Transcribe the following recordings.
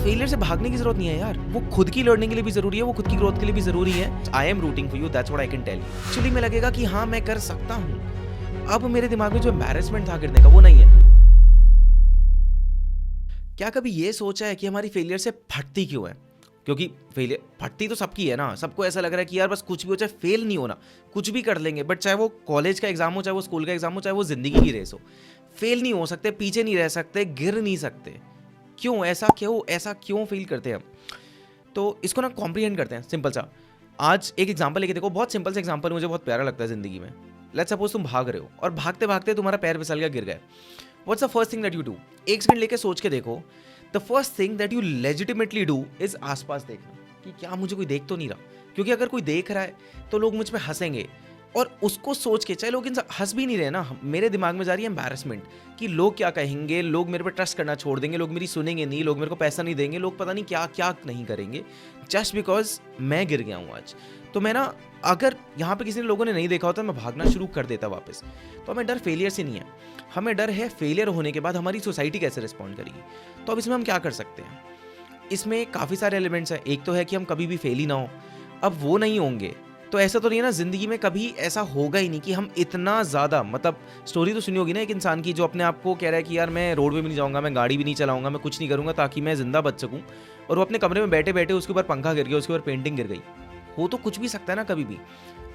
Failure से भागने की जरूरत नहीं है यार, वो खुद की लर्निंग के लिए भी जरूरी है, वो खुद की ग्रोथ के लिए भी जरूरी है। I am rooting for you, that's what I can tell you. Actually में लगेगा कि हाँ मैं कर सकता हूँ। अब मेरे दिमाग में जो एम्बैरेसमेंट था गिरने का वो नहीं है। क्या कभी ये सोचा है कि हमारी फेलियर से फटती क्यों है? क्योंकि फेलियर फटती तो सबकी है ना, सबको ऐसा लग रहा है कि यार बस कुछ भी हो, चाहे फेल नहीं होना, कुछ भी कर लेंगे, बट चाहे वो कॉलेज का एग्जाम हो, चाहे वो स्कूल का एग्जाम हो, चाहे वो जिंदगी की रेस हो, फेल नहीं हो सकते, पीछे नहीं रह सकते, गिर नहीं सकते। क्यों ऐसा क्यों फील करते हैं हम? तो इसको ना कॉम्प्रीहेंड करते हैं सिंपल सा। आज एक एग्जांपल लेके देखो, बहुत सिंपल सा एग्जांपल, मुझे बहुत प्यारा लगता है जिंदगी में। लेट्स सपोज तुम भाग रहे हो और भागते भागते तुम्हारा पैर फिसल गया, गिर गए। What's the first thing that you do? एक सेकंड लेके सोच के देखो। The first thing that you legitimately do is आसपास देखना कि क्या मुझे कोई देख तो नहीं रहा, क्योंकि अगर कोई देख रहा है तो लोग मुझ पे हंसेंगे। और उसको सोच के, चाहे लोग इनसे हंस भी नहीं रहे ना, मेरे दिमाग में जा रही है एम्बैरेसमेंट कि लोग क्या कहेंगे, लोग मेरे पे ट्रस्ट करना छोड़ देंगे, लोग मेरी सुनेंगे नहीं, लोग मेरे को पैसा नहीं देंगे, लोग पता नहीं क्या क्या नहीं करेंगे, जस्ट बिकॉज मैं गिर गया हूँ आज। तो मैं ना, अगर यहाँ पे किसी ने लोगों ने नहीं देखा होता, मैं भागना शुरू कर देता वापस। तो हमें डर फेलियर से नहीं है, हमें डर है फेलियर होने के बाद हमारी सोसाइटी कैसे रिस्पॉन्ड करेगी। तो अब इसमें हम क्या कर सकते हैं? इसमें काफ़ी सारे एलिमेंट्स हैं। एक तो है कि हम कभी भी फेल ही ना हो। अब वो नहीं होंगे तो ऐसा तो नहीं है ना, जिंदगी में कभी ऐसा होगा ही नहीं कि हम इतना ज़्यादा, मतलब स्टोरी तो सुनी होगी ना एक इंसान की जो अपने आप को कह रहा है कि यार मैं रोड पे भी नहीं जाऊँगा, मैं गाड़ी भी नहीं चलाऊँगा, मैं कुछ नहीं करूँगा ताकि मैं जिंदा बच सकूँ, और वो अपने कमरे में बैठे बैठे उसके ऊपर पंखा गिर गया, उसके ऊपर पेंटिंग गिर गई। हो तो कुछ भी सकता है ना कभी भी,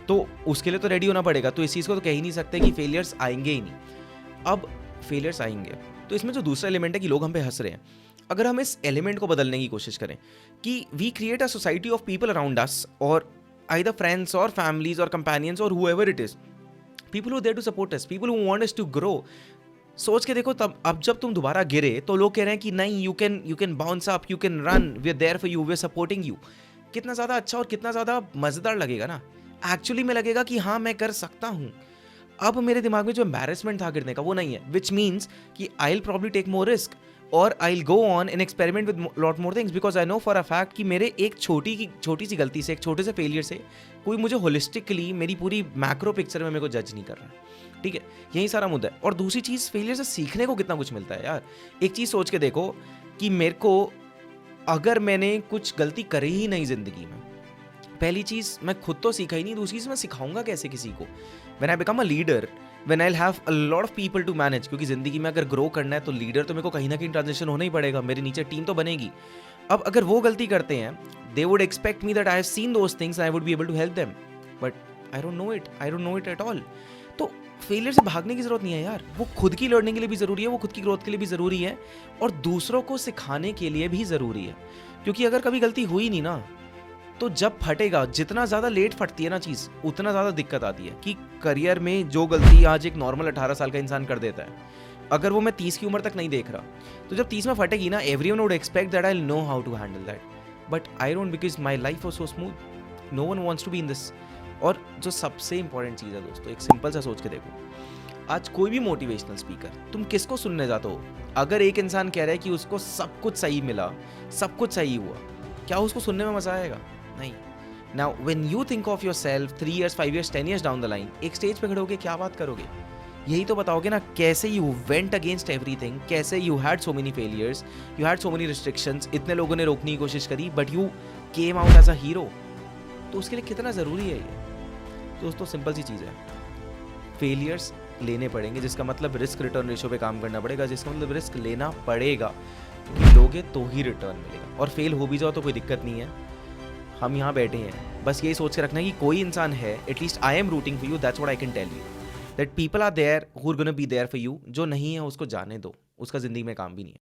तो उसके लिए तो रेडी होना पड़ेगा। तो इस चीज़ को तो कह ही नहीं सकते कि फेलियर्स आएंगे ही नहीं। अब फेलियर्स आएंगे तो इसमें जो दूसरा एलिमेंट है कि लोग हम पे हंस रहे हैं, अगर हम इस एलिमेंट को बदलने की कोशिश करें कि we create a society of people around us, और either friends or families or companions or whoever it is, people who are there to support us, people who want us to grow। सोच के देखो, तब अब जब तुम दोबारा गिरे तो लोग कह रहे हैं कि नहीं, you can bounce up, you can run, we are there for you, we are supporting you. कितना ज़्यादा अच्छा और कितना ज़्यादा मज़ेदार लगेगा ना। एक्चुअली में लगेगा कि हाँ मैं कर सकता हूँ। अब मेरे दिमाग में जो एम्बैरेसमेंट था गिरने का वो नहीं है, विच मीन्स कि I will probably take more risk और I will go on and experiment with lot more things, because I know for a fact कि मेरे एक छोटी सी गलती से, एक छोटे से फेलियर से कोई मुझे होलिस्टिकली मेरी पूरी मैक्रो पिक्चर में मेरे को जज नहीं कर रहा। ठीक है, यही सारा मुद्दा है। और दूसरी चीज़, फेलियर से सीखने को कितना कुछ मिलता है यार। एक चीज़ सोच के देखो कि मेरे को, अगर मैंने कुछ गलती करी ही नहीं जिंदगी में, पहली चीज़ मैं खुद तो सीखा ही नहीं, दूसरी चीज़ मैं सिखाऊंगा कैसे किसी को? When I become a leader, when I have a lot of people to manage, क्योंकि जिंदगी में अगर ग्रो करना है तो लीडर तो मेरे को कहीं ना कहीं ट्रांजिशन होना ही पड़ेगा, मेरे नीचे टीम तो बनेगी। अब अगर वो गलती करते हैं, they would expect me that I have seen those things, I would be able to help them, but I don't know it at all. तो फेलियर से भागने की जरूरत नहीं है यार, वो खुद की लर्निंग के लिए भी जरूरी है, वो खुद की ग्रोथ के लिए भी जरूरी है, और दूसरों को सिखाने के लिए भी जरूरी है। क्योंकि अगर कभी गलती हुई नहीं ना, तो जब फटेगा, जितना ज़्यादा लेट फटती है ना चीज़, उतना ज़्यादा दिक्कत आती है। कि करियर में जो गलती आज एक नॉर्मल 18 साल का इंसान कर देता है, अगर वो मैं 30 की उम्र तक नहीं देख रहा, तो जब 30 में फटेगी ना, everyone would expect that I will know how to handle that, but I don't, because my life was so smooth, no one wants to be in this. और जो सबसे इंपॉर्टेंट चीज़ है दोस्तों, एक सिंपल सा सोच के देखो, आज कोई भी मोटिवेशनल स्पीकर, तुम किसको सुनने जाते हो? अगर एक इंसान कह रहा है कि उसको सब कुछ सही मिला, सब कुछ सही हुआ, क्या उसको सुनने में मजा आएगा? नहीं। Now when you think of yourself 3 years, 5 years, 10 years down the line, एक स्टेज पे खड़े होके क्या बात करोगे? यही तो बताओगे ना, कैसे you went against everything, कैसे you had so many failures, you had so many restrictions, इतने लोगों ने रोकने की कोशिश करी, but you came out as a hero। तो उसके लिए कितना ज़रूरी है ये? दोस्तों सिंपल सी चीज़ है, फेलियर्स लेने पड़ेंगे, जिसका मतलब रिस्क रिटर्न रेशो पे काम करना पड़ेगा, जिसका मतलब रिस्क लेना पड़ेगा, क्योंकि लोगे तो ही रिटर्न मिलेगा। और फेल हो भी जाओ तो कोई दिक्कत नहीं है, हम यहाँ बैठे हैं, बस यही सोच के रखना है कि कोई इंसान है, at least I am rooting for you, that's what I can tell you, that people are there who are gonna be there for you. जो नहीं है उसको जाने दो, उसका जिंदगी में काम भी नहीं है।